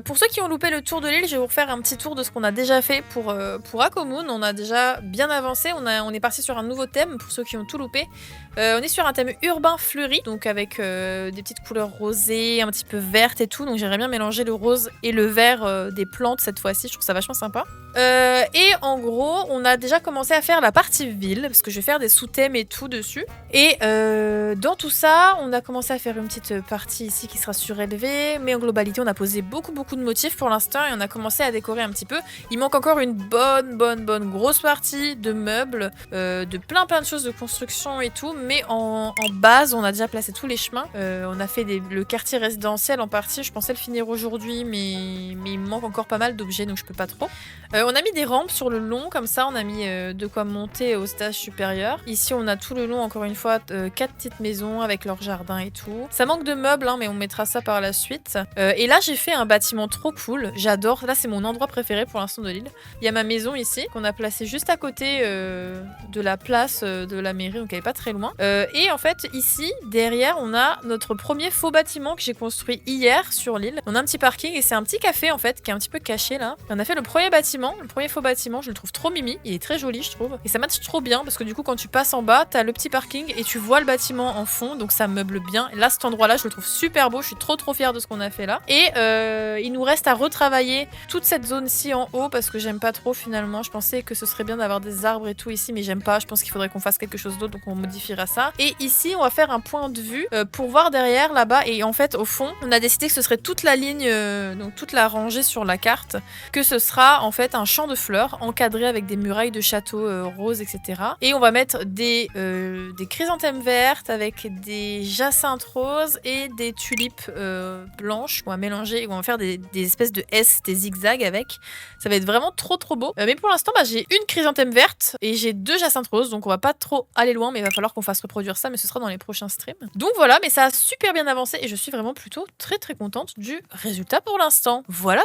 Pour ceux qui ont loupé le tour de l'île, je vais vous refaire un petit tour de ce qu'on a déjà fait pour Akomoon. On a déjà bien avancé, on est parti sur un nouveau thème pour ceux qui ont tout loupé. On est sur un thème urbain fleuri, donc avec des petites couleurs rosées, un petit peu vertes et tout. Donc j'aimerais bien mélanger le rose et le vert des plantes cette fois-ci, je trouve ça vachement sympa. Et en gros, on a déjà commencé à faire la partie ville, parce que je vais faire des sous-thèmes et tout dessus. Et dans tout ça, on a commencé à faire une petite partie ici qui sera surélevée, mais en globalité, on a posé beaucoup de motifs pour l'instant et on a commencé à décorer un petit peu. Il manque encore une bonne grosse partie de meubles, de plein de choses de construction et tout, mais en base, on a déjà placé tous les chemins. On a fait le quartier résidentiel en partie, je pensais le finir aujourd'hui, mais il me manque encore pas mal d'objets, donc je peux pas trop. On a mis des rampes sur le long, comme ça on a mis de quoi monter au stage supérieur. Ici on a tout le long, encore une fois, 4 petites maisons avec leur jardin et tout. Ça manque de meubles, hein, mais on mettra ça par la suite. Et là j'ai fait un bâtiment trop cool, j'adore. Là c'est mon endroit préféré pour l'instant de l'île. Il y a ma maison ici, qu'on a placée juste à côté de la place de la mairie, donc elle est pas très loin. Et en fait ici, derrière, on a notre premier faux bâtiment que j'ai construit hier sur l'île. On a un petit parking et c'est un petit café en fait, qui est un petit peu caché là. Et on a fait le premier bâtiment, le premier faux bâtiment, je le trouve trop mimi, il est très joli je trouve. Et ça match trop bien parce que du coup quand tu passes en bas, t'as le petit parking et tu vois le bâtiment en fond, donc ça meuble bien. Et là cet endroit là, je le trouve super beau, je suis trop fière de ce qu'on a fait là. Et il nous reste à retravailler toute cette zone-ci en haut parce que j'aime pas trop finalement. Je pensais que ce serait bien d'avoir des arbres et tout ici, mais j'aime pas. Je pense qu'il faudrait qu'on fasse quelque chose d'autre, donc on modifiera ça. Et ici, on va faire un point de vue pour voir derrière là-bas. Et en fait, au fond, on a décidé que ce serait toute la ligne, donc toute la rangée sur la carte, que ce sera en fait un champ de fleurs encadré avec des murailles de château roses, etc. Et on va mettre des chrysanthèmes vertes avec des jacinthes roses et des tulipes blanches qu'on va mélanger. On va faire des espèces de S, des zigzags avec. Ça va être vraiment trop beau. Mais pour l'instant, j'ai une chrysanthème verte et j'ai 2 jacinthes roses, donc on va pas trop aller loin, mais il va falloir qu'on fasse reproduire ça, mais ce sera dans les prochains streams. Donc voilà, mais ça a super bien avancé et je suis vraiment plutôt très contente du résultat pour l'instant. Voilà.